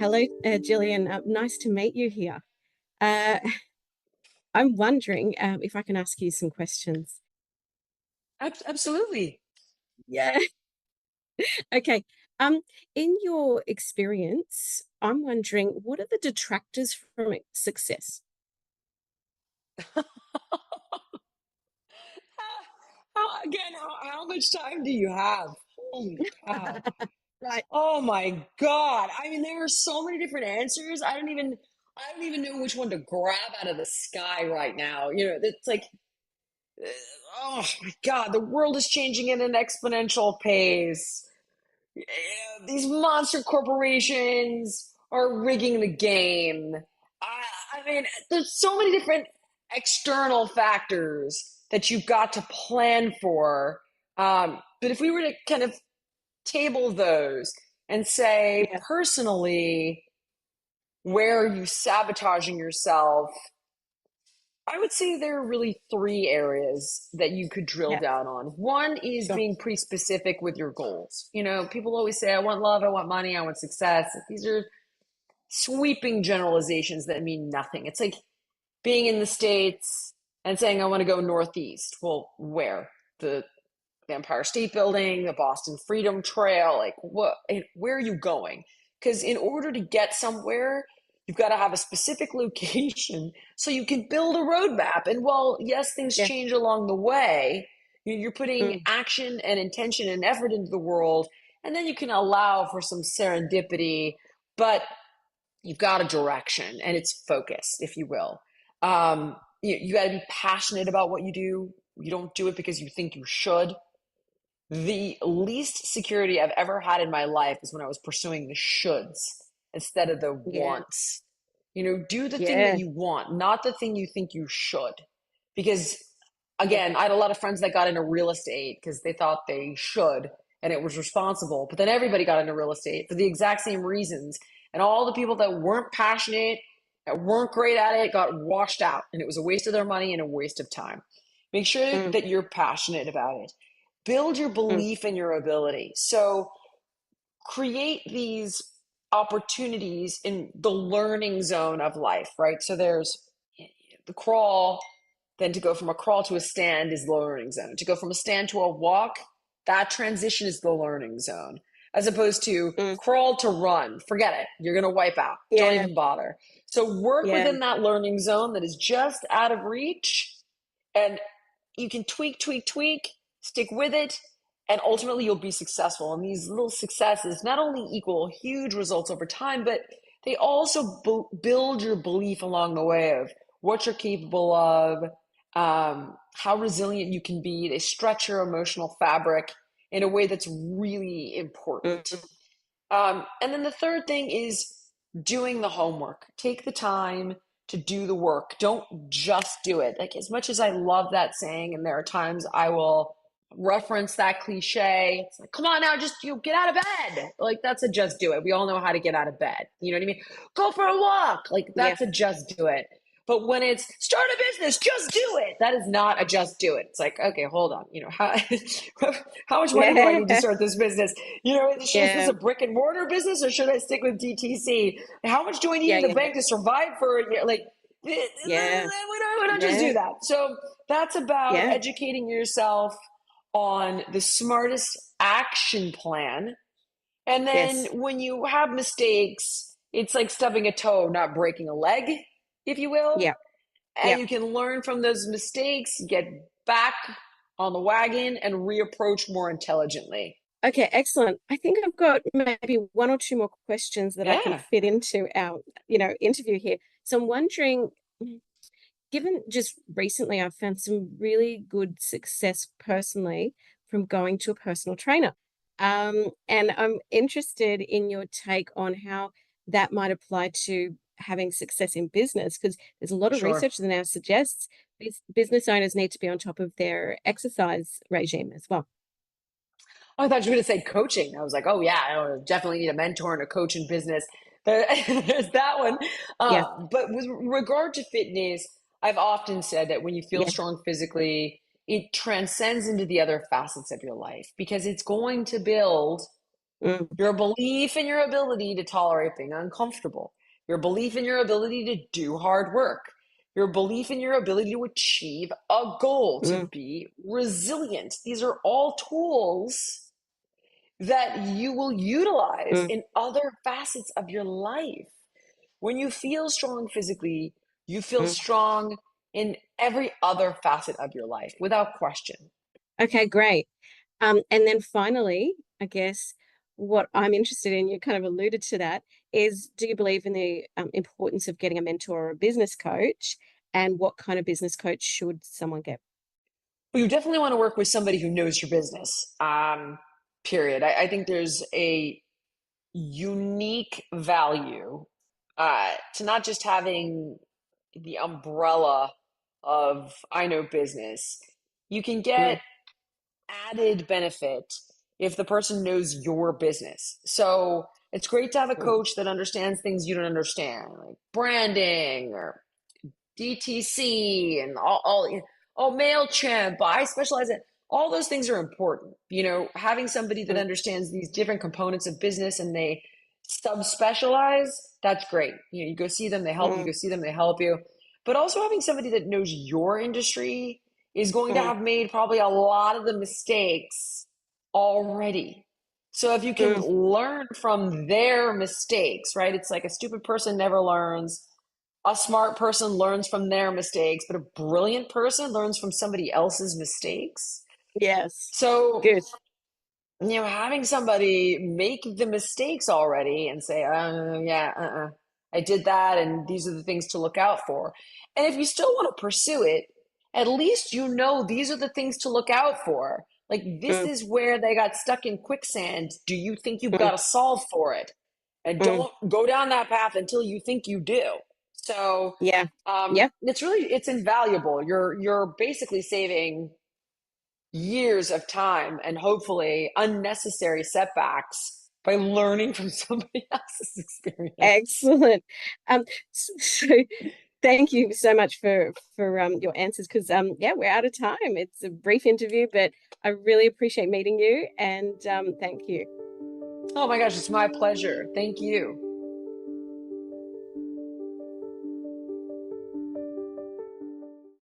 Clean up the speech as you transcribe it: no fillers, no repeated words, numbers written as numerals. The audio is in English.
Hello, Jillian. Nice to meet you here. Uh, I'm wondering if I can ask you some questions. Absolutely. Yeah. Okay. Um, in your experience, I'm wondering what are the detractors from success? How much time do you have? Holy cow. Right. Oh my God. I mean, there are so many different answers. I don't even know which one to grab out of the sky right now. It's like, uh, oh my God, the world is changing at an exponential pace. These monster corporations are rigging the game. I mean, there's so many different external factors that you've got to plan for. But if we were to kind of table those and say, Yeah. personally, where are you sabotaging yourself? I would say there are really three areas that you could drill Yeah. down on. One is Sure. being pretty specific with your goals. People always say, I want love, I want money, I want success. These are sweeping generalizations that mean nothing. It's like being in the States and saying, I want to go Northeast. Well, where? The Empire State Building, the Boston Freedom Trail, like what, where are you going? Because in order to get somewhere, you've got to have a specific location so you can build a roadmap. And while, yes, things Yeah. change along the way, you're putting Mm. action and intention and effort into the world, and then you can allow for some serendipity, but you've got a direction and it's focused, if you will. You got to be passionate about what you do. You don't do it because you think you should. The least security I've ever had in my life is when I was pursuing the shoulds instead of the Yeah. wants. Do the thing that Yeah. you want, not the thing you think you should. Because Yeah. again, I had a lot of friends that got into real estate because they thought they should and it was responsible. But then everybody got into real estate for the exact same reasons. And all the people that weren't passionate, that weren't great at it, got washed out. And it was a waste of their money and a waste of time. Make sure Mm. that you're passionate about it. Build your Mm. belief in your ability. So create these opportunities in the learning zone of life, right? So there's the crawl, then to go from a crawl to a stand is the learning zone. To go from a stand to a walk, that transition is the learning zone. As opposed to Mm. crawl to run, forget it. You're going to wipe out. Don't Yeah. even bother. So work Yeah. within that learning zone that is just out of reach, and you can tweak, tweak, tweak, stick with it, and ultimately you'll be successful. And these little successes not only equal huge results over time, but they also build your belief along the way of what you're capable of, how resilient you can be. They stretch your emotional fabric in a way that's really important. Mm. And then the third thing is doing the homework. Take the time to do the work. Don't just do it. Like, as much as I love that saying, and there are times I will reference that cliche. It's like, come on now, just get out of bed. Like, that's a just do it. We all know how to get out of bed. You know what I mean? Go for a walk. Like, Yeah. that's a just do it. But when it's start a business, just do it. That is not a just do it. It's like, okay, hold on. How much money do I need to Yeah. start this business? Is this Yeah. a brick and mortar business or should I stick with DTC? How much do I need Yeah. in the Yeah. bank to survive for a year? Like, Yeah. we don't just Yeah. do that. So that's about Yeah. educating yourself on the smartest action plan. And then Yes. when you have mistakes, it's like stubbing a toe, not breaking a leg, if you will. Yeah. And Yeah. you can learn from those mistakes, get back on the wagon, and reapproach more intelligently. Okay, excellent. I think I've got maybe one or two more questions that I can Yeah, fit into our, interview here. So I'm wondering, given just recently I've found some really good success personally from going to a personal trainer. And I'm interested in your take on how that might apply to having success in business, because there's a lot of sure. research that now suggests business owners need to be on top of their exercise regime as well. I thought you were going to say coaching. I was like, oh yeah, I definitely need a mentor and a coach in business. There's that one. Yeah, But with regard to fitness, I've often said that when you feel yeah, strong physically, it transcends into the other facets of your life because it's going to build mm, Your belief in your ability to tolerate being uncomfortable, your belief in your ability to do hard work, your belief in your ability to achieve a goal, to mm, be resilient. These are all tools that you will utilize mm, in other facets of your life. When you feel strong physically, you feel mm. strong in every other facet of your life without question. Okay, great. And then finally, I guess what I'm interested in, you kind of alluded to that, is do you believe in the importance of getting a mentor or a business coach? And what kind of business coach should someone get? Well, you definitely want to work with somebody who knows your business. Period. I think there's a unique value to not just having the umbrella of I know business. You can get Mm, added benefit if the person knows your business. So it's great to have a mm, coach that understands things you don't understand, like branding or DTC and oh, MailChimp. I specialize in all those things are important. Having somebody that mm, understands these different components of business and they subspecialize, that's great. You go see them, they help you, mm, go see them, they help you. But also having somebody that knows your industry is going to mm, have made probably a lot of the mistakes already. So if you can mm. learn from their mistakes, right? It's like a stupid person never learns, a smart person learns from their mistakes, but a brilliant person learns from somebody else's mistakes. Yes. So, Good. having somebody make the mistakes already and say, yeah, I did that, and these are the things to look out for. And if you still want to pursue it, at least you know these are the things to look out for. Like, this Mm, is where they got stuck in quicksand. Do you think you've got mm, to solve for it? And mm. don't go down that path until you think you do. So, Yeah. Yep. it's invaluable. You're basically saving years of time and hopefully unnecessary setbacks by learning from somebody else's experience. Excellent. So thank you so much for your answers because yeah, we're out of time. It's a brief interview, but I really appreciate meeting you and thank you. Oh my gosh, it's my pleasure. Thank you.